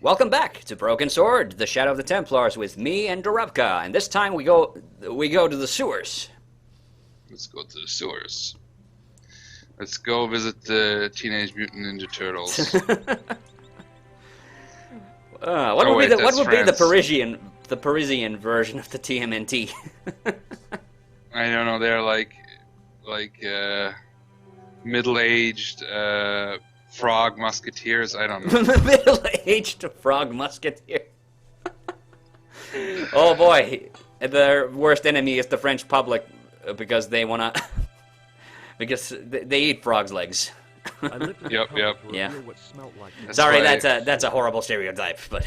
Welcome back to Broken Sword, the Shadow of the Templars, with me and Dorubka, and this time we go to the sewers. Let's go to the sewers. Let's go visit the Teenage Mutant Ninja Turtles. What would be the Parisian version of the TMNT? I don't know. They're like middle-aged frog musketeers. I don't know. Middle-aged frog musketeer. Oh boy, their worst enemy is the French public because they wanna because they eat frogs' legs. Yep. Yeah. That's Sorry, why- that's a horrible stereotype, but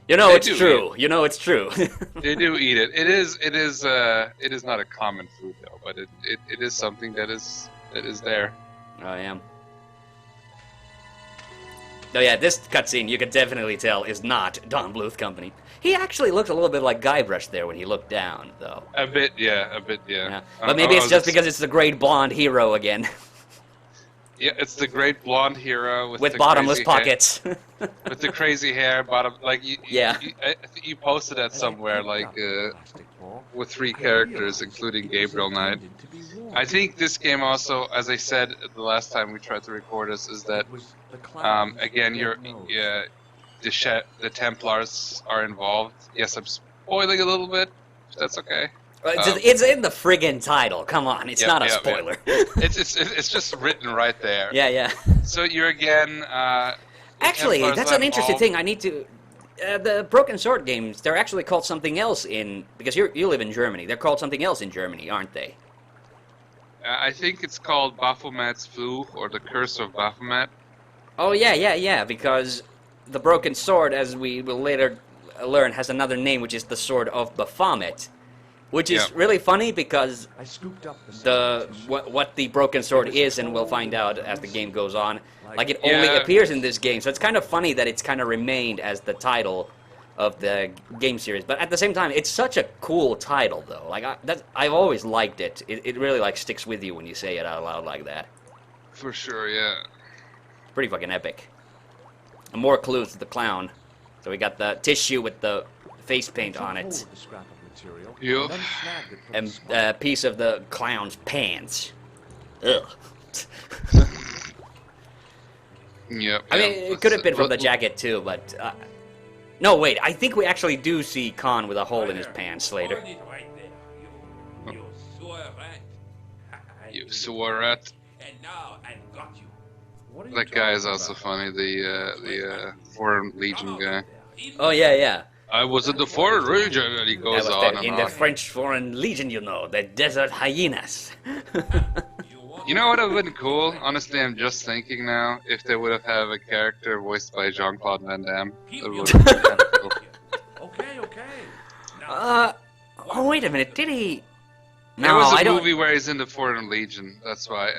you know it's true. You know it's true. They do eat it. It is not a common food though, but it is something that is there. I am. Oh yeah, this cutscene you can definitely tell is not Don Bluth Company. He actually looked a little bit like Guybrush there when he looked down, though. A bit, yeah. Yeah. But maybe it's just because it's the great blonde hero again. Yeah, it's the great blonde hero with the bottomless crazy hair. pockets. With the crazy hair, bottom, like Yeah. I think you posted that somewhere, like with 3 characters, including Gabriel Knight. I think this game also, as I said the last time we tried to record this, is that again the Templars are involved. Yes, I'm spoiling a little bit. If that's okay. It's in the friggin' title. Come on, it's not a spoiler. It's just written right there. Yeah. So you're again. Actually, Templars that's are an interesting involved. thing. I need to. The Broken Sword games, they're actually called something else because you live in Germany. They're called something else in Germany, aren't they? I think it's called Baphomet's Fluch, or the Curse of Baphomet. Oh yeah. Because the Broken Sword, as we will later learn, has another name, which is the Sword of Baphomet, which is really funny because what the Broken Sword is, and we'll find out as the game goes on. Like it only appears in this game, so it's kind of funny that it's kind of remained as the title of the game series. But at the same time, it's such a cool title, though. Like I've always liked it. It really like sticks with you when you say it out loud like that. For sure, yeah. Pretty fucking epic. And more clues to the clown. So we got the tissue with the face paint on it, Yep. and a piece of the clown's pants. Ugh. Yep. I mean, it could have been from the jacket too, but no, wait. I think we actually do see Khan with a hole in his pants later. You swore at. And now I've got you. That guy is also funny. The Foreign Legion guy. Oh yeah. I was at the Foreign Legion, and he That goes was on and in on. the French Foreign Legion, you know, the desert hyenas. You know what would have been cool? Honestly, I'm just thinking now, if they would have a character voiced by Jean-Claude Van Damme. That would have been kind of cool. Okay. Oh wait a minute, did he? There was I a don't. movie where he's in the Foreign Legion. That's why.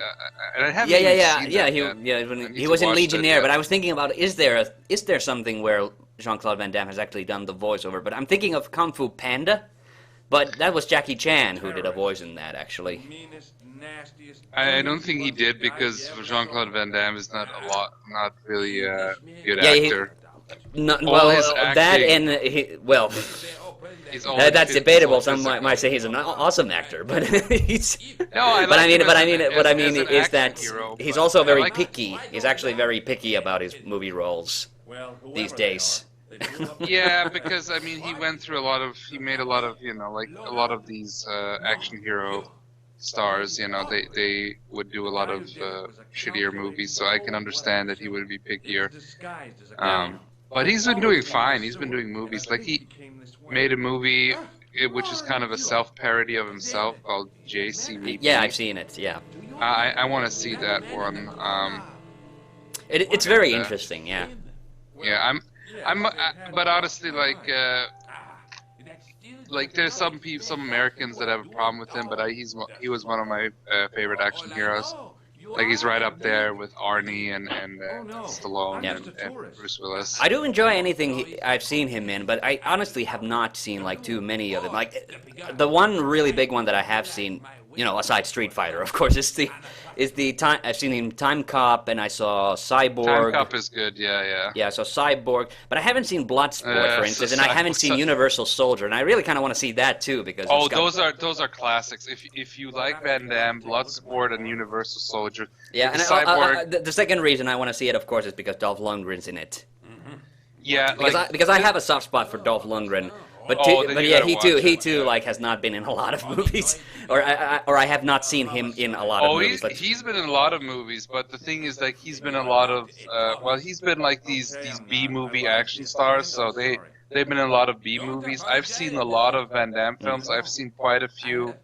And I haven't even seen Yeah. that He yet. when I need he to was in watch that, Legionnaire, yeah. but I was thinking about is there something where Jean-Claude Van Damme has actually done the voiceover? But I'm thinking of Kung Fu Panda, but that was Jackie Chan who did a voice in that actually. Meanest, nastiest. I don't think he did because Jean-Claude Van Damme is not really a good Yeah, actor. No, All well, his that acting- and He's only that's 50 debatable. so Some might say he's an awesome actor, but he's. No, I But I like mean, him what as I mean, an- what I as mean an is action that hero, he's but also I very like- picky. He's actually very picky about his movie roles these days. Yeah, because I mean, he made a lot of, like a lot of these action hero stars. They would do a lot of shittier movies, so I can understand that he would be pickier. But he's been doing fine. He's been doing movies. Like he made a movie which is kind of a self-parody of himself called JCVD. Yeah, I've seen it. Yeah, I want to see that one. it's very interesting. Yeah. Yeah, but honestly, like there's some Americans that have a problem with him, but he was one of my favorite action heroes. Like he's right up there with Arnie and Stallone and Bruce Willis. I do enjoy anything I've seen him in, but I honestly have not seen like too many of them. Like the one really big one that I have seen you know, aside Street Fighter, of course, is the time I've seen him Time Cop, and I saw Cyborg. Time Cop is good. Yeah. Yeah, so Cyborg, but I haven't seen Bloodsport, for instance, and I haven't seen so- Universal Soldier, and I really kind of want to see that too because Oh, it's got, those are classics. If you like Van Damme, Bloodsport, and Universal Soldier, yeah, and Cyborg. the second reason I want to see it, of course, is because Dolph Lundgren's in it. Yeah, Because I have a soft spot for Dolph Lundgren, but then but you yeah, gotta he watch too it, yeah. like has not been in a lot of movies, or I have not seen him in a lot of movies. But he's been in a lot of movies, but the thing is, like, he's been in a lot of he's been like these B movie action stars, so they've been in a lot of B movies. I've seen a lot of Van Damme films. I've seen quite a few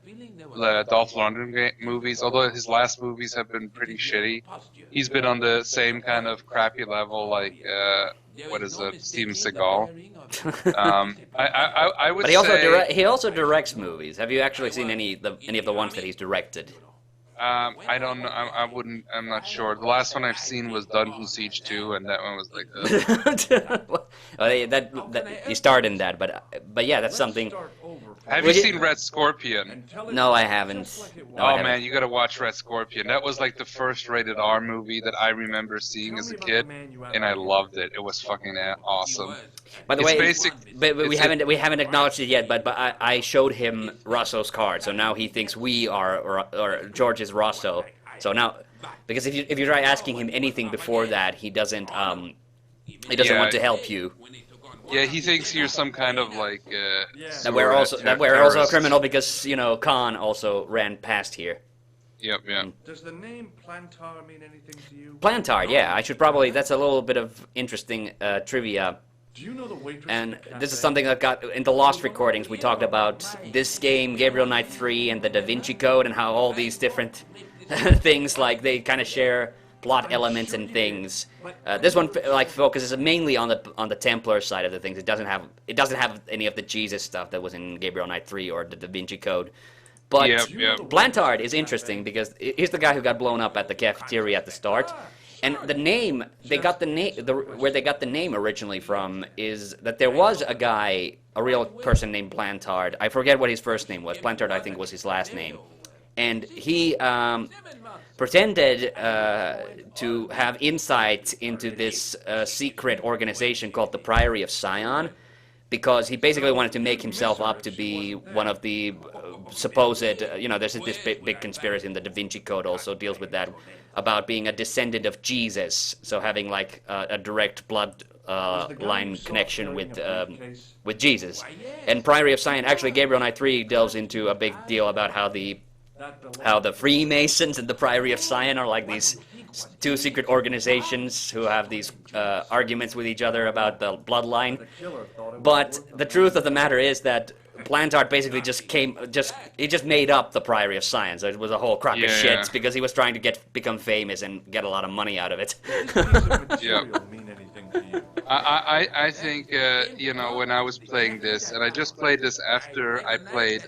Dolph Lundgren movies, although his last movies have been pretty shitty. He's been on the same kind of crappy level, like what is it, Steven Seagal. I would but he also say he also directs movies. Have you actually seen any of the ones that he's directed? I don't know. I wouldn't. I'm not sure. The last one I've seen was Dungeon Siege 2, and that one was like. Well, that he starred in that, but yeah, that's something. Have you seen Red Scorpion? No, I haven't. No, I Oh haven't. man, you gotta watch Red Scorpion. That was like the first rated R movie that I remember seeing as a kid, and I loved it. It was fucking awesome. By the It's way, basic- but we it's haven't acknowledged it yet. But I showed him Rosso's card, so now he thinks we are or George is Rosso. So now, because if you try asking him anything before that, he doesn't Yeah. want to help you. Yeah, he thinks you're some kind of like. That we're also a terrorist. criminal because Khan also ran past here. Yep. Does the name Plantar mean anything to you? Plantard, yeah. I should probably. That's a little bit of interesting trivia. Do you know the waitress? And at the this is cafe? something that got in the Lost recordings. We talked about this game, Gabriel Knight 3, and the Da Vinci Code, and how all these different things like they kind of share plot elements and things. This one like focuses mainly on the Templar side of the things. It doesn't have any of the Jesus stuff that was in Gabriel Knight 3 or the Da Vinci Code. But Yep. Plantard is interesting because he's the guy who got blown up at the cafeteria at the start. And the name they got where they got the name originally from is that there was a guy, a real person named Plantard. I forget what his first name was. Plantard, I think, was his last name. And he pretended to have insight into this secret organization called the Priory of Sion, because he basically wanted to make himself up to be one of the supposed, there's this big conspiracy, and the Da Vinci Code also deals with that, about being a descendant of Jesus, so having like a direct blood line connection with Jesus. And Priory of Sion, actually Gabriel Knight 3 delves into a big deal about how the Freemasons and the Priory of Sion are like these two secret organizations who have these arguments with each other about the bloodline. But the truth of the matter is that Plantard basically just made up the Priory of Sion. So it was a whole crock of shit because he was trying to become famous and get a lot of money out of it. Mean anything to you? I think when I was playing this, and I just played this after I played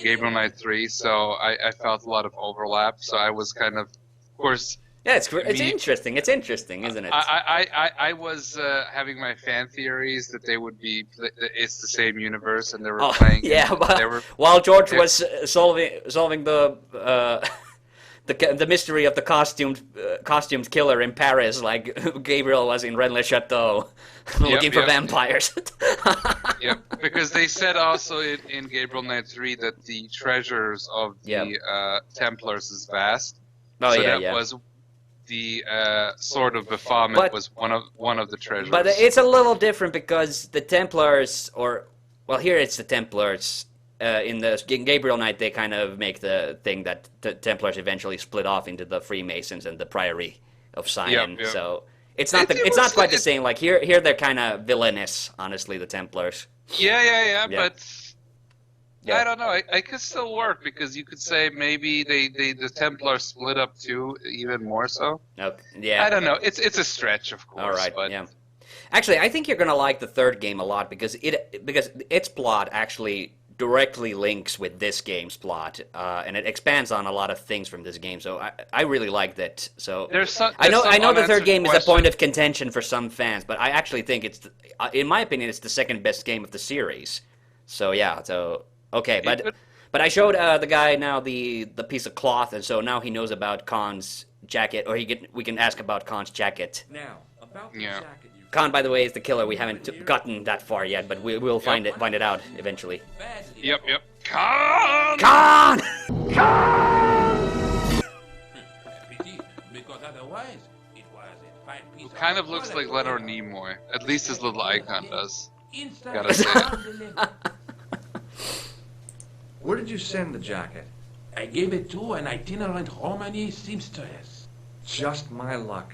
Gabriel Knight 3, so I felt a lot of overlap. So I was kind of course. Yeah, it's interesting. It's interesting, isn't it? I was having my fan theories that they would be. It's the same universe, and they were playing. Yeah, while George was solving the mystery of the costumed killer in Paris, like Gabriel was in Rennes le Chateau, looking for vampires. Yeah, because they said also in Gabriel Knight 3 that the treasures of the Templars is vast. Oh, so yeah, that was the Sword of Baphomet was one of the treasures. But it's a little different because the Templars, here it's the Templars. In Gabriel Knight, they kind of make the thing that the Templars eventually split off into the Freemasons and the Priory of Sion. Yep. So it's not quite the same. Like here they're kind of villainous, honestly, the Templars. Yeah. But. Yeah. I don't know. I could still work because you could say maybe the Templars split up too, even more so. Okay. Yeah. I don't know. It's a stretch, of course. All right. But... Yeah. Actually, I think you're gonna like the third game a lot because its plot actually directly links with this game's plot, and it expands on a lot of things from this game. So I really like that. So I know the third game is a point of contention for some fans, but I actually think in my opinion, it's the second best game of the series. So yeah. So. Okay, but But I showed the guy now the piece of cloth, and so now he knows about Khan's jacket, or we can ask about Khan's jacket. Now, about the Yeah. jacket you Khan, by the way, is the killer. We haven't gotten that far yet, but we'll find it out eventually. Yep, yep. Khan! Khan! Because otherwise, it was a fine piece Kind of looks like Leonard Nimoy. At least his little icon does. Gotta say it. Where did you send the jacket? I gave it to an itinerant Romani seamstress. Just my luck.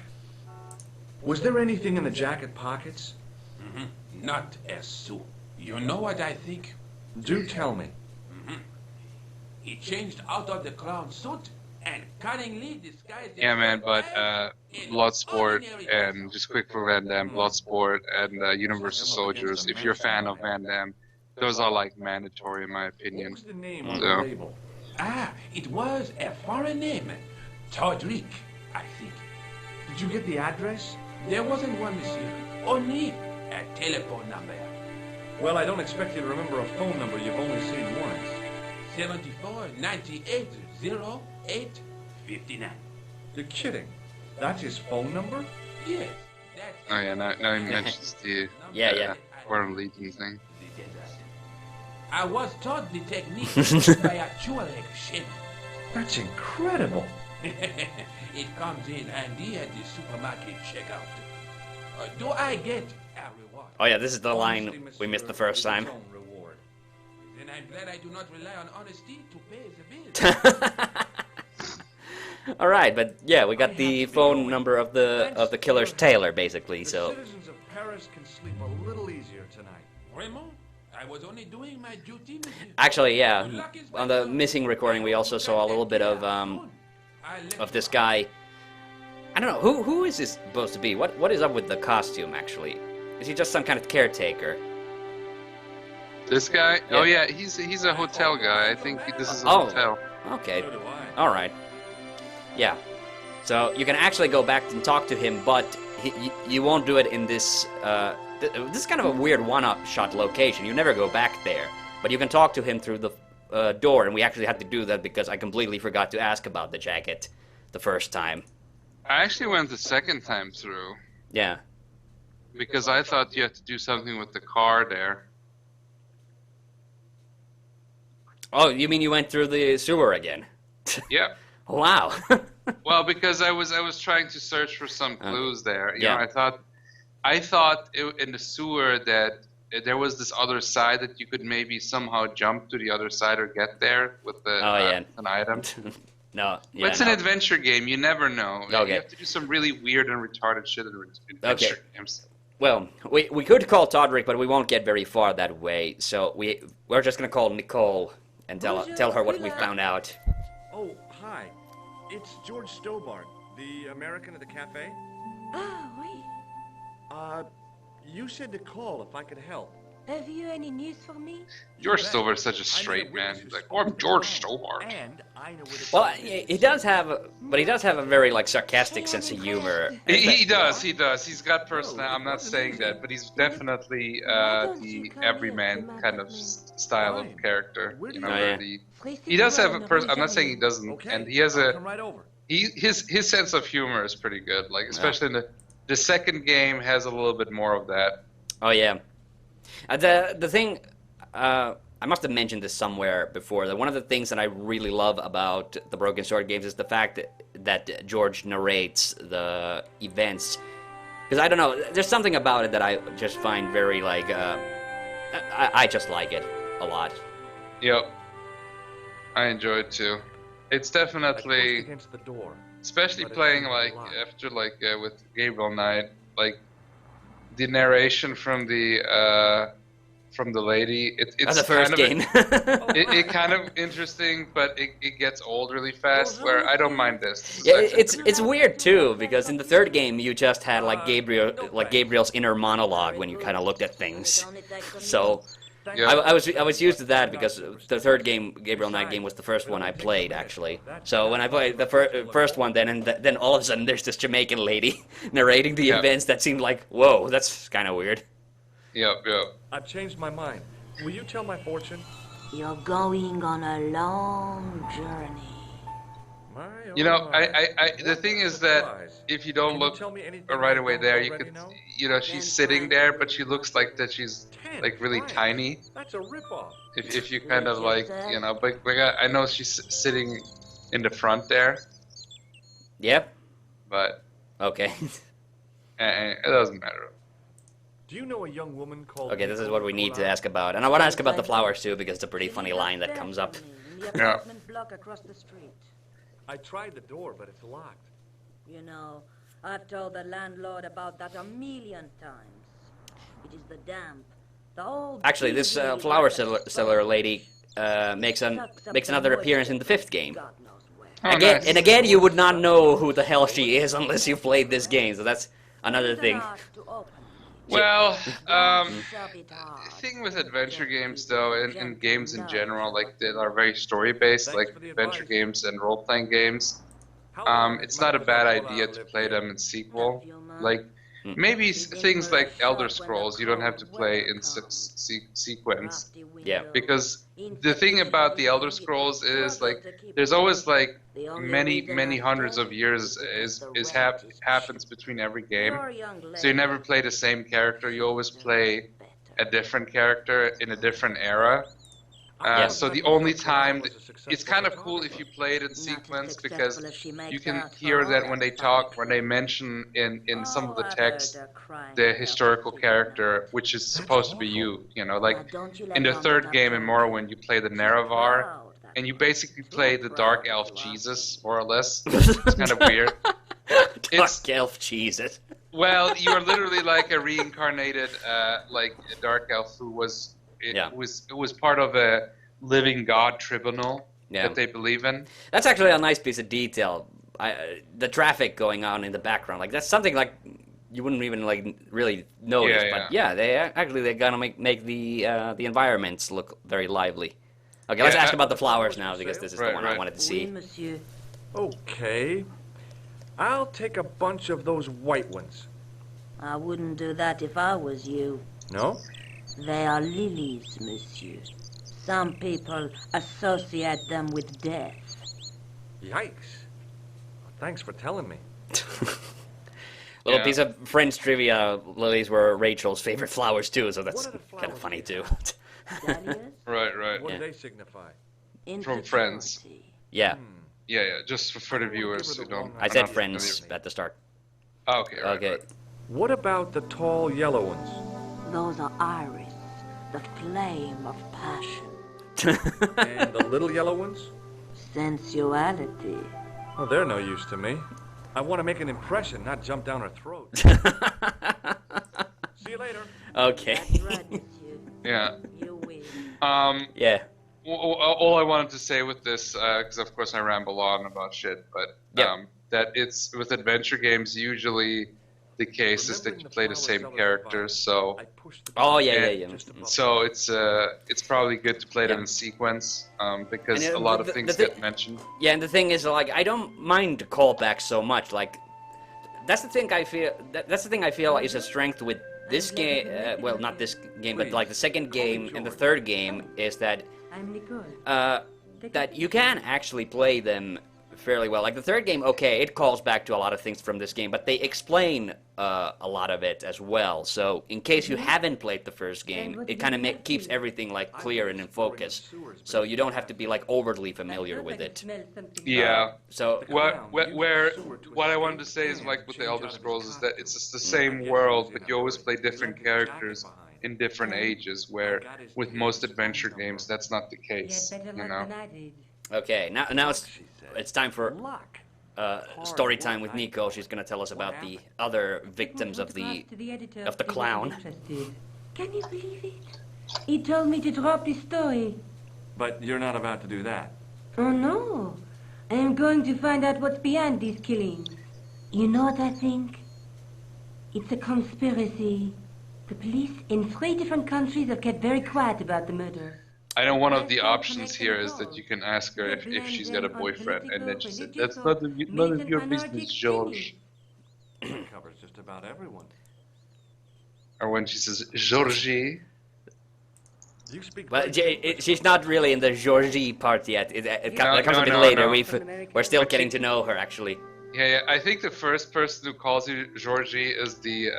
Was there anything in the jacket pockets? Not a sou. You know what I think? Do tell me. He changed out of the clown suit and cunningly disguised Yeah, man, but in Bloodsport ordinary and just quick for Van Damme, Bloodsport and Universal Soldiers, if you're a fan of Van Damme, those are like mandatory in my What opinion. was the name on So- the label? Ah, it was a foreign name. Todrick, I think. Did you get the address? There wasn't one, monsieur. Only a telephone number. Well, I don't expect you to remember a phone number you've only seen once. 74 98 08 59. You're kidding. That's his phone number? Yes, that's Oh yeah, now he mentions the Yeah. Foreign Legion thing. I was taught the technique by actual action. That's incredible. It comes in handy at the supermarket checkout. Do I get a reward? Oh yeah, this is the Honesty, line Mr. we missed the Is first its time. own reward. Then I'm glad I do not rely on honesty to pay the bill. All right, but yeah, we got the phone number of the killer's tailor, basically. The So citizens of Paris can sleep a little easier tonight. Raymond, I was only doing my duty, monsieur. actually, yeah, on the missing recording, we also saw a little bit of this guy. I don't know who is this supposed to be. What is up with the costume? Actually, is he just some kind of caretaker? This guy? Yeah. Oh yeah, he's a hotel guy. I think this is a Oh. hotel. Okay, So do I. all right, yeah. So you can actually go back and talk to him, but you won't do it in this. This is kind of a weird one-up-shot location. You never go back there, but you can talk to him through the door, and we actually had to do that because I completely forgot to ask about the jacket the first time. I actually went the second time through Yeah. because I thought you had to do something with the car there. Oh, you mean you went through the sewer again? Yep. Wow. Well, because I was trying to search for some clues there. You yeah. know, I thought in the sewer that there was this other side that you could maybe somehow jump to the other side or get there with the yeah. an item. No. But Yeah, it's no. an adventure game. You never know. Okay. You have to do some really weird and retarded shit in adventure Okay. games. Well, we could call Todrick, but we won't get very far that way. So we're just gonna call Nicole and tell her what we found out. Oh, hi. It's George Stobart, the American at the cafe. Ah, oui. You said to call if I could help. Have you any news for me? George Stobart is such a straight man. He's like, oh, I'm George Stobart. And I know where to Well, find he does have, but he does have a very like sarcastic sense of humor. He does. He's got personality. I'm not saying that, but he's definitely the everyman kind of style of character. You know, Oh, where yeah. he does have a person. I'm not saying he doesn't, Okay, and he has I'll a come right over. his sense of humor is pretty good. Like especially in the second game has a little bit more of that. Oh yeah. The thing, I must have mentioned this somewhere before, that one of the things that I really love about the Broken Sword games is the fact that George narrates the events. Because I don't know, there's something about it that I just find very like, I just like it a lot. Yep, I enjoy it too. It's I pushed definitely, against the door. especially but it playing seemed like locked. after with Gabriel Knight, like the narration from the lady. It's The first kind game. Of it kind of interesting, but it gets old really fast. Where I don't mind this. This is Yeah, actually it's weird too, because in the third game you just had like Gabriel's inner monologue when you kind of looked at things. So Yeah. I was used to that because the third game, Gabriel Knight game, was the first one I played actually. So when I played the first one, then all of a sudden there's this Jamaican lady narrating the Yeah. events that seemed like, whoa, that's kind of weird. Yep. I've changed my mind. Will you tell my fortune? You're going on a long journey. My, You know, my. the What thing a is that surprise. if you don't Can you look tell me anything right I away don't there, you already could, know? you know, she's sitting there, but she looks like that she's 10 like really planks. tiny. That's a ripoff. If you kind of What you like, say? you know, but I know she's sitting in the front there, Yep. but Okay. it doesn't matter. Do you know a young woman called Okay, this is what we need to Nicola? ask about. And I want to ask about the flowers too, because it's a pretty funny line that comes up. In the Yeah. apartment block across the street. I tried the door, but it's locked. You know, I've told the landlord about that a million times. It is the damp. The old Actually, this dingy flower water seller spout. lady makes Sucks up another the appearance in the moisture 5th game. God knows where. Oh, Again, nice. and again, you would not know who the hell she is unless you played this game. So that's another It's an thing. art to open. Well, Don't shove it hard. the thing with adventure games though, and games in general, like that are very story based, like adventure games and role playing games. How long It's has not a bad Mademoiselle idea Paula to lived play here? them in sequel. Like Mm. maybe She's in things for a like Elder shock when the Scrolls, you don't have to cold play weather in comes. sequence. Drafty Yeah. windows, Because the infected thing about the Elder heating, Scrolls is struggle like to keep there's it always warm. like The only many reason I hundreds of stay years because the is rent is happens cheap. between every game. Your young So you lady never play the same character. You always play better. a different character in a different era. Yeah. So the only time Was a it's successful kind of cool if photographer. you play it in Not as sequence successful because as she you makes can out hear for that all when they that talk, fine when they clothes. mention in some of the Oh, I've text heard her crying the herself to historical sleep character, at which is That's supposed to be awful. you. You know, night. like Now, don't you in let the on third that I've game in told Morrowind, you. you play the She's Nerevar, proud, that and you girl. basically Too play the Dark proud Elf to ask Jesus, me. more or less. It's kind of weird. It's Dark elf Jesus. well, you're literally like a reincarnated, like a dark elf who was Yeah. it was part of a living god tribunal Yeah. that they believe in. That's actually a nice piece of detail. The traffic going on in the background, like that's something like you wouldn't even like really notice. Yeah, But yeah, they're gonna make the environments look very lively. Okay, let's Yeah, ask about the flowers for now sale? because this is Right, the one I right. wanted to Oui, see. monsieur. Okay. I'll take a bunch of those white ones. I wouldn't do that if I was you. No? They are lilies, monsieur. Some people associate them with death. Yikes. Thanks for telling me. Little Yeah. piece of French trivia: lilies were Rachel's favorite flowers too, so that's What are the kind of flowers funny you too. have? Dahlias? Right. What Yeah. do they signify? From Friends. Infertility. Yeah, Yeah. Just for the I don't wanna give viewers her who the don't. wrong I are said not friends familiar. at the start. Oh, okay. Right, Okay. right. What about the tall yellow ones? Those are iris, the flame of passion. And the little yellow ones? Sensuality. Oh, they're no use to me. I want to make an impression, not jump down her throat. See you later. Okay. That's right, monsieur. Yeah. You win. Yeah. All I wanted to say with this, because of course I ramble on about shit, but Yep. that it's with adventure games usually the case is that Remembering you the play the flower same seller's characters, so I pushed the Oh button yeah. And just above so it's probably good to play them Yeah. in sequence because And, a lot of the things thi- get mentioned. Yeah, and the thing is, like, I don't mind callbacks so much. Like, that's the thing I feel. That's the thing I feel is a strength with this game. Well, not this game, but like the second game and the third game is that I'm Nicole. that you can actually play them fairly well. Like the third game, okay, it calls back to a lot of things from this game, but they explain a lot of it as well. So in case you haven't played the first game, it kind of keeps everything like clear and in focus. So you don't have to be like overtly familiar with it. Yeah. So What I wanted to say is like with the Elder Scrolls is that it's just the same world, but you always play different characters in different ages. Where with most adventure games, that's not the case. You know. okay, now it's time for Luck. story time with Nico. She's gonna tell us about the other victims of the clown. Can you believe it? He told me to drop his story. But you're not about to do that. Oh no. I am going to find out what's behind these killings. You know what I think? It's a conspiracy. The police in 3 different countries have kept very quiet about the murder. I know one of the options here is that you can ask her if she's got a boyfriend, and then she said, "That's none of your business, George." That covers just about everyone. Or when she says, "Georgie." You speak But French? she's not really in the Georgie part yet. It comes No, a bit no, later. no. We're still getting to know her actually. Yeah. I think the first person who calls you Georgie is the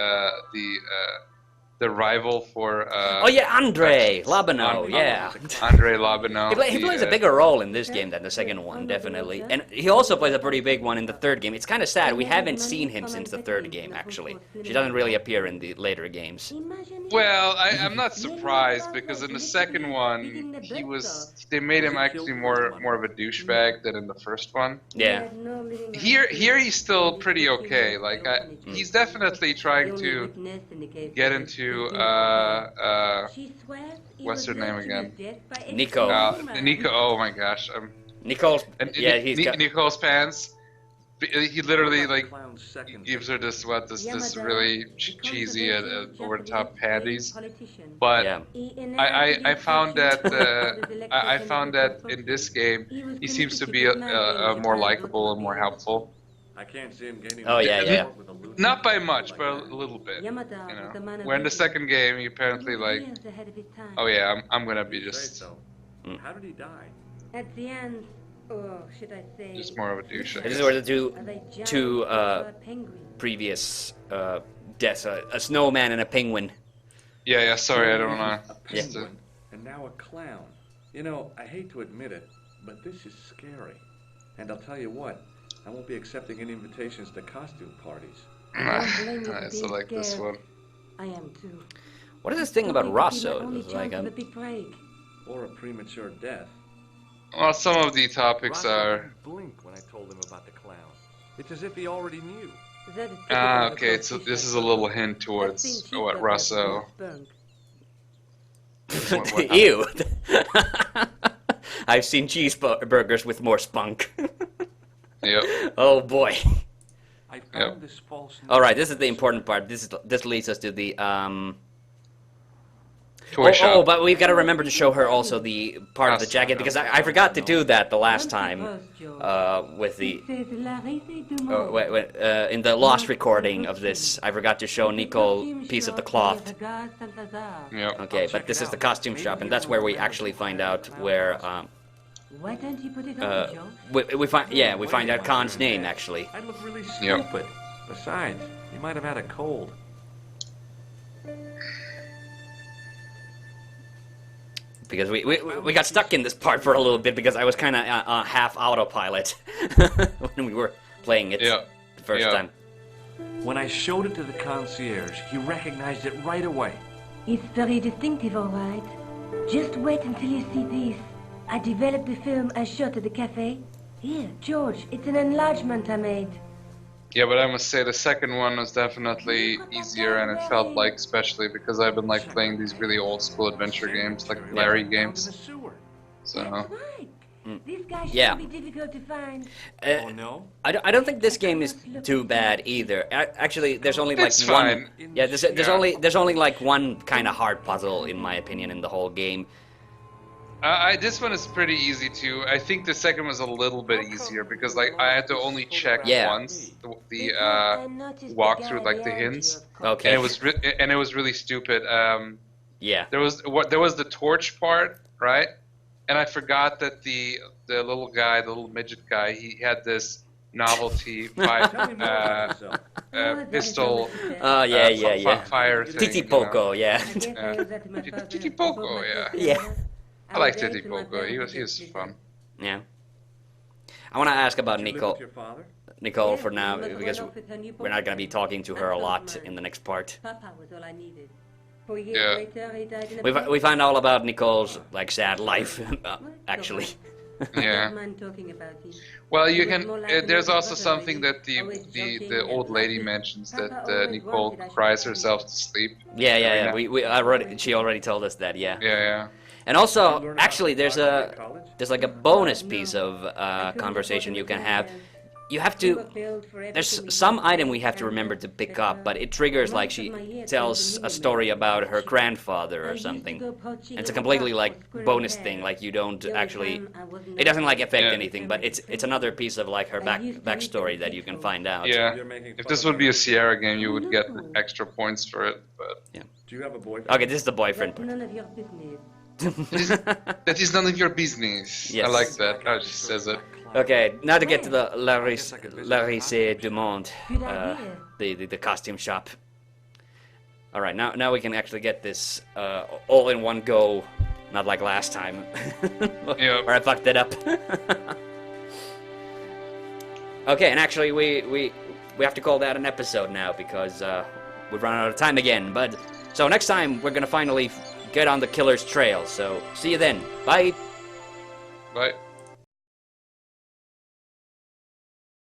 rival for. Oh yeah, Andre Labano. Yeah. Andre Labano. He plays a bigger role in this game than the second one, definitely. And he also plays a pretty big one in the third game. It's kind of sad. We haven't seen him since the third game, actually. She doesn't really appear in the later games. Well, I'm not surprised because in the second one they made him actually more of a douchebag than in the first one. Yeah. Here he's still pretty okay. Like he's definitely trying to get into what's her name again? Nico. Nico. Oh my gosh. Nicole's. Yeah, he's got. Nicole's pants. He literally like Clown's second. gives her this really cheesy over the top panties. But Yeah. I found that I found that in this game he seems to be more likable and more helpful. I can't see him gaining. Oh, yeah. with a loose- Not by much, but a little bit. You know. Where in the second game he apparently like, oh yeah, I'm gonna be Say just so. Mm. How did he die? At the end, or should I say, more of a douche. I This guess. is where the of a giant two penguin. previous deaths, a snowman and a penguin. Yeah. Sorry, I don't A know. penguin and now a clown. You know, I hate to admit it, but this is scary. And I'll tell you what, I won't be accepting any invitations to costume parties. I still like this one. I am too. What is this thing about Rosso? It's like a big break. Or a premature death. Well, some of the topics Roscoe are. didn't blink when I told him about the clown. It's as if he already knew. That is Okay, so this is a little hint towards what Russo. what- Ew. I've seen cheeseburgers with more spunk. Yep. Oh boy. I found Yep. this false. All right, this is the important part. This leads us to the Toy shop. Oh, but we've got to remember to show her also the part of the jacket because I forgot to do that the last time with the in the lost recording of this. I forgot to show Nicole piece of the cloth. Yep. Okay, but this is the costume shop, and that's where we actually find out where Why don't you put it on, Joe? we find out Khan's name actually. I'd look really Yep. stupid. Besides, he might have had a cold. Because we got stuck in this part for a little bit because I was kind of half autopilot when we were playing it Yeah. the first Yeah. time. When I showed it to the concierge, he recognized it right away. It's very distinctive, all right. Just wait until you see this. I developed the film I shot at the cafe. Here, George, it's an enlargement I made. Yeah, but I must say the second one was definitely easier, and it felt like, especially because I've been like playing these really old school adventure games, like Larry In games. the sewer. That's So right. This guy shouldn't Yeah. be difficult to find. Oh no? I don't think this game is too bad either. Actually, there's only like It's one. fine. Yeah, there's Yeah. there's only like one kind of hard puzzle in my opinion in the whole game. this one is pretty easy too. I think the second was a little bit easier because like I had to only check Yeah. once the walkthrough, like the hints, Okay. and it was really stupid. Yeah. There was the torch part, right? And I forgot that the little guy, the little midget guy, he had this novelty Tell me more about yourself. pistol Yeah. fire thing. Titi you know? Poco, yeah. Titi Poco, yeah. Yeah. I like Titi Poco. He was fun. Yeah. I want to ask about Did you live Nicole. with your father? Nicole for now because we're not going to be talking to her a lot in the next part. Papa was all I needed. 4 years Yeah. later, he died in a We find all about Nicole's like sad life actually. Yeah. Mind talking about it. Well, you can. There's also something that the old lady mentions that Nicole cries herself to sleep. Yeah. She already told us that. Yeah. Yeah. And also, Learn actually, about there's Broadway at college? like a bonus piece of conversation you can have. You have to. There's some item we have to remember to pick up, but it triggers like she tells a story about her grandfather or something. It's a completely like bonus thing. Like you don't actually. It doesn't like affect Yeah. anything, but it's another piece of like her backstory that you can find out. Yeah. You're making If fun this of would me. be a Sierra game, you would get extra points for it. But Do you have a boyfriend? Okay, this is the boyfriend That's part. none of your business. That is none of your business. Yes. I like that. How she says it. Okay, now to get to the Larise du Monde, Good idea. the costume shop. All right, now we can actually get this all in one go, not like last time, where I fucked it up. Okay, and actually we have to call that an episode now because we've run out of time again. But so next time we're gonna finally get on the killer's trail. So see you then. Bye. Bye.